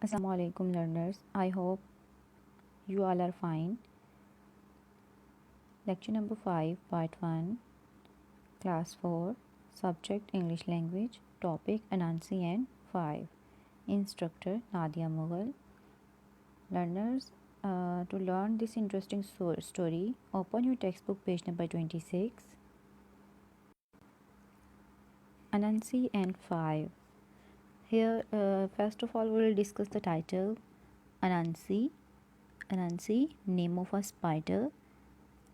Assalamu alaikum learners. I hope you all are fine. Lecture number 5, part 1, class 4, subject English language, topic Anansi and 5. Instructor Nadia Mughal. Learners, to learn this interesting story, open your textbook page number 26. Anansi and 5. Here, first of all, we will discuss the title Anansi. Anansi, name of a spider,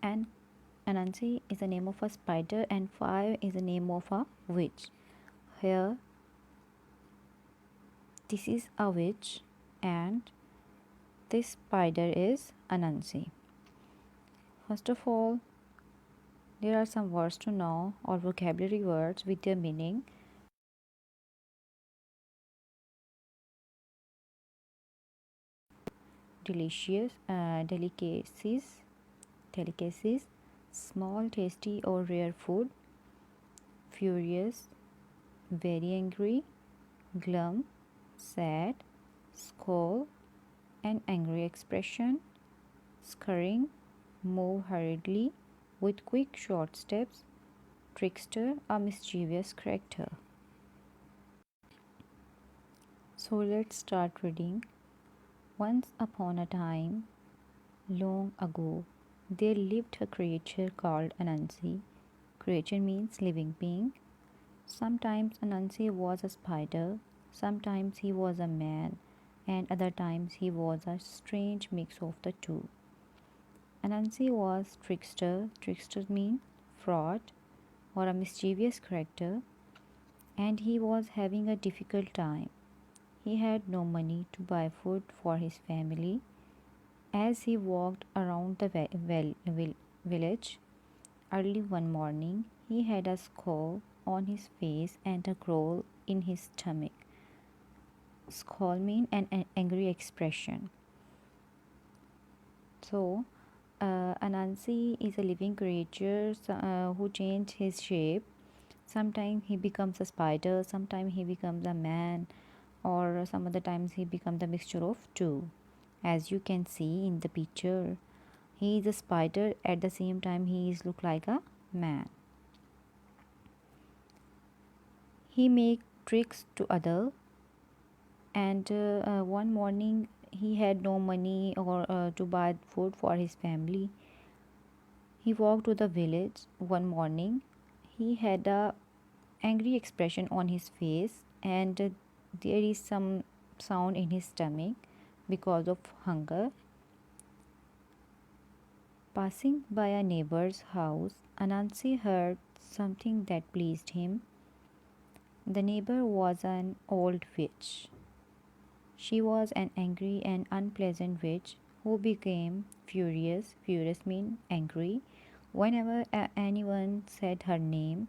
and Anansi is the name of a spider and 5 is the name of a witch. Here, this is a witch and this spider is Anansi. First of all, there are some words to know or vocabulary words with their meaning. Delicious, delicacies, small, tasty or rare food, furious, very angry, glum, sad, scold, an angry expression, scurrying, move hurriedly with quick short steps, trickster, a mischievous character. So let's start reading. Once upon a time, long ago, there lived a creature called Anansi. Creature means living being. Sometimes Anansi was a spider, sometimes he was a man, and other times he was a strange mix of the two. Anansi was trickster. Trickster means fraud or a mischievous character, and he was having a difficult time. He had no money to buy food for his family. As he walked around the village early one morning, he had a scowl on his face and a growl in his stomach. Scowl means an angry expression. So, Anansi is a living creature who changes his shape. Sometimes he becomes a spider, sometimes he becomes a man, or some other times he becomes the mixture of two. As you can see in the picture, he is a spider, at the same time he is look like a man. He make tricks to other, and one morning he had no money or to buy food for his family. He walked to the village one morning. He had a angry expression on his face, and there is some sound in his stomach because of hunger. Passing by a neighbor's house, Anansi heard something that pleased him. The neighbor was an old witch. She was an angry and unpleasant witch who became furious. Furious means angry. Whenever anyone said her name,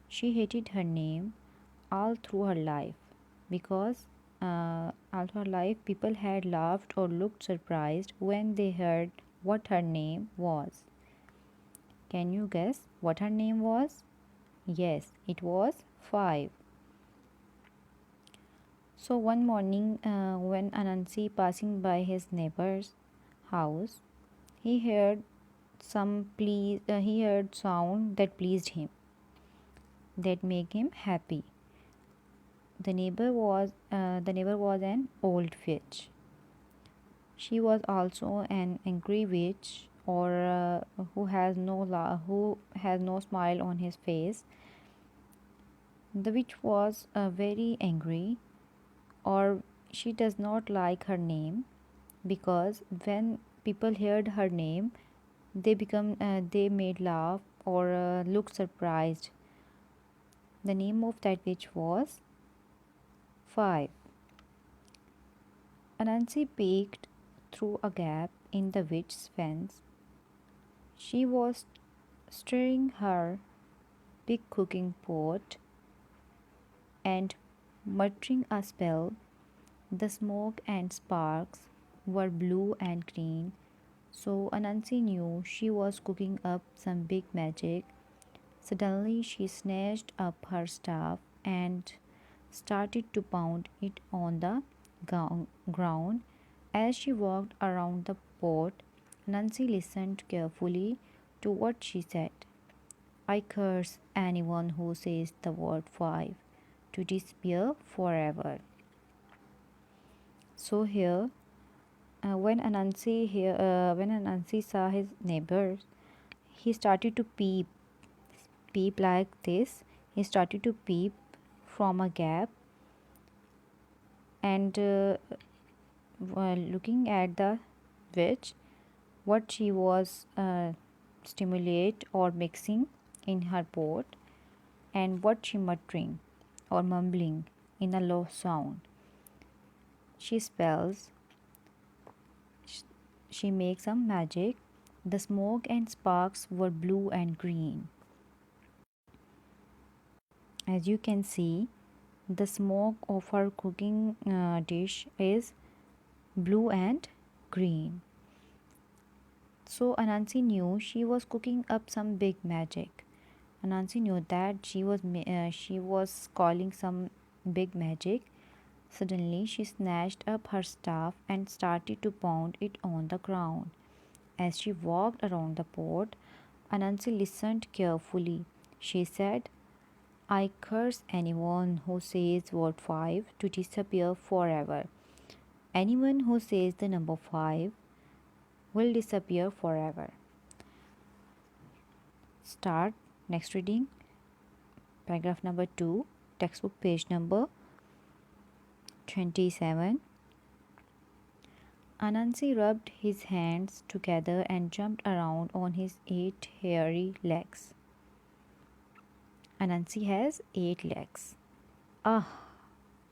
she hated her name all through her life, because all through her life people had laughed or looked surprised when they heard what her name was. Can you guess what her name was? Yes, it was 5. So one morning, when Anansi passing by his neighbor's house, he heard he heard sound that pleased him, that made him happy. The neighbor was an old witch. She was also an angry witch, or who has no smile on his face. The witch was very angry, or she does not like her name, because when people heard her name, they made laugh or look surprised. The name of that witch was 5. Anansi peeked through a gap in the witch's fence. She was stirring her big cooking pot and muttering a spell. The smoke and sparks were blue and green, so Anansi knew she was cooking up some big magic. Suddenly, she snatched up her staff and started to pound it on the ground. As she walked around the pot, Nancy listened carefully to what she said. I curse anyone who says the word five to disappear forever. So here, when Anansi saw his neighbors, he started to peep like this. He started to peep from a gap and while looking at the witch, what she was stimulate or mixing in her pot, and what she muttering or mumbling in a low sound. She spells, she makes some magic. The smoke and sparks were blue and green. As you can see, the smoke of her cooking dish is blue and green. So Anansi knew she was cooking up some big magic. Anansi knew that she was calling some big magic. Suddenly, she snatched up her staff and started to pound it on the ground. As she walked around the pot, Anansi listened carefully. She said, I curse anyone who says word 5 to disappear forever. Anyone who says the number 5 will disappear forever. Start next reading, paragraph number 2, textbook page number 27. Anansi rubbed his hands together and jumped around on his 8 hairy legs. Anansi has 8 legs. Ah,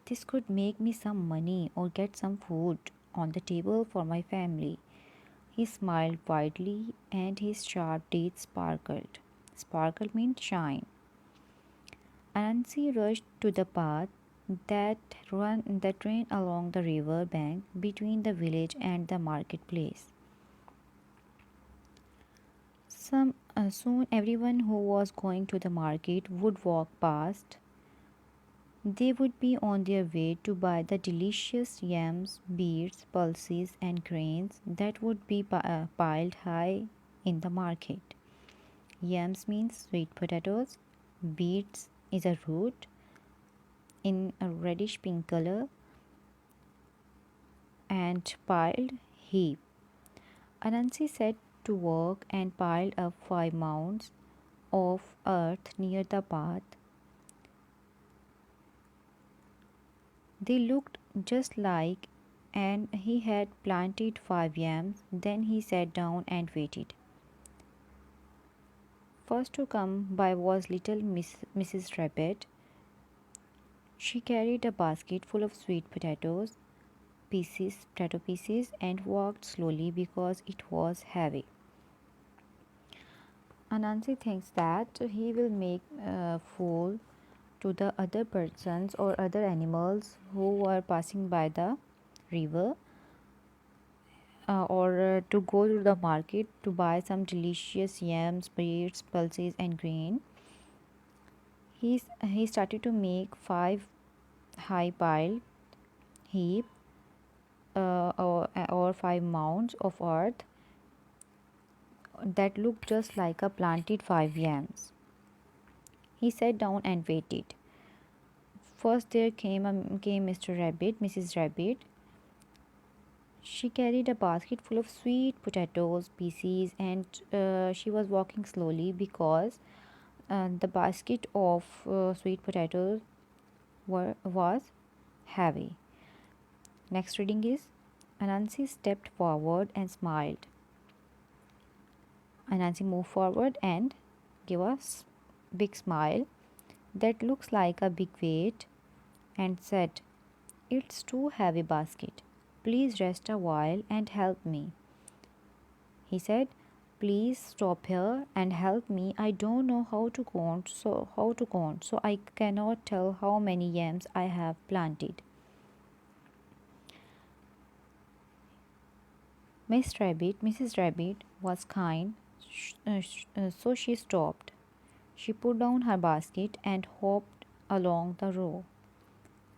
this could make me some money or get some food on the table for my family. He smiled widely and his sharp teeth sparkled. Sparkle means shine. Anansi rushed to the path that ran along the river bank between the village and the marketplace. Soon everyone who was going to the market would walk past. They would be on their way to buy the delicious yams, beets, pulses, and grains that would be piled high in the market. Yams means sweet potatoes, beets is a root in a reddish pink color, and piled heap. Anansi set to work and piled up 5 mounds of earth near the path. They looked just like, and he had planted 5 yams. Then he sat down and waited. First to come by was little Mrs. Rabbit. She carried a basket full of sweet potato pieces, and walked slowly because it was heavy. Anansi thinks that he will make a fool to the other persons or other animals who were passing by the river or to go to the market to buy some delicious yams, beets, pulses, and grain. He started to make 5 high piled heap or 5 mounds of earth that looked just like a planted 5 yams. He sat down and waited. First there came Mr. Rabbit, Mrs. Rabbit. She carried a basket full of sweet potatoes pieces, and she was walking slowly because the basket of sweet potatoes was heavy. Next reading is Anansi stepped forward and smiled. Anansi moved forward and gave a big smile that looks like a big weight and said, It's too heavy basket. Please rest a while and help me. He said, Please stop here and help me. I don't know how to count, so I cannot tell how many yams I have planted. Mrs. Rabbit was kind, so she stopped. She put down her basket and hopped along the row,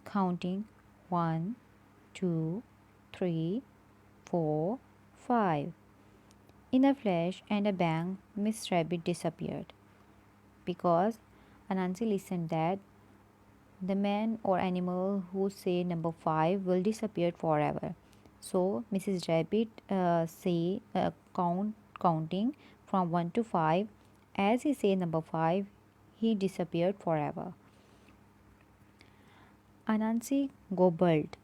counting 1, 2, 3, 4, 5. In a flash and a bang, Miss Rabbit disappeared because Anansi listened that the man or animal who say number 5 will disappear forever. So Mrs. Rabbit say counting from 1 to 5. As he say number 5, he disappeared forever. Anansi gobbled.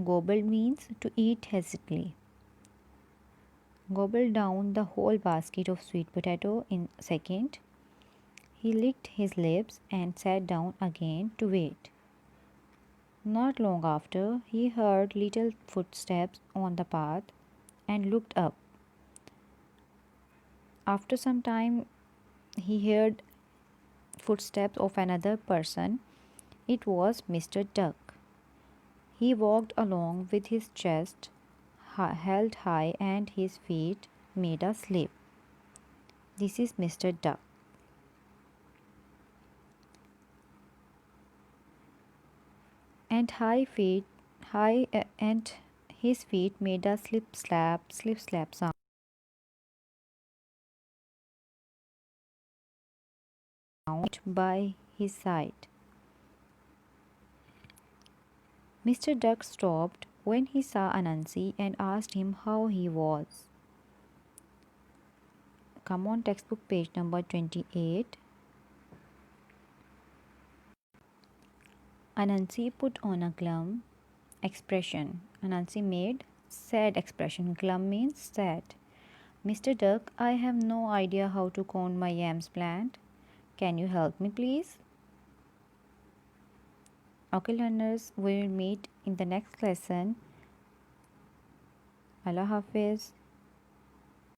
Gobbled means to eat hastily. Gobbled down the whole basket of sweet potato in a second. He licked his lips and sat down again to wait. Not long after, he heard little footsteps on the path and looked up. After some time, he heard footsteps of another person. It was Mr. Duck. He walked along with his chest held high and his feet made a slip. This is Mr. Duck. And and his feet made a slip slap sound by his side. Mr. Duck stopped when he saw Anansi and asked him how he was. Come on, textbook page number 28. Anansi put on a glum expression. Anansi made sad expression. Glum means sad. Mr. Duck, I have no idea how to count my yams plant. Can you help me, please? Okay, learners, we will meet in the next lesson. Allah Hafiz.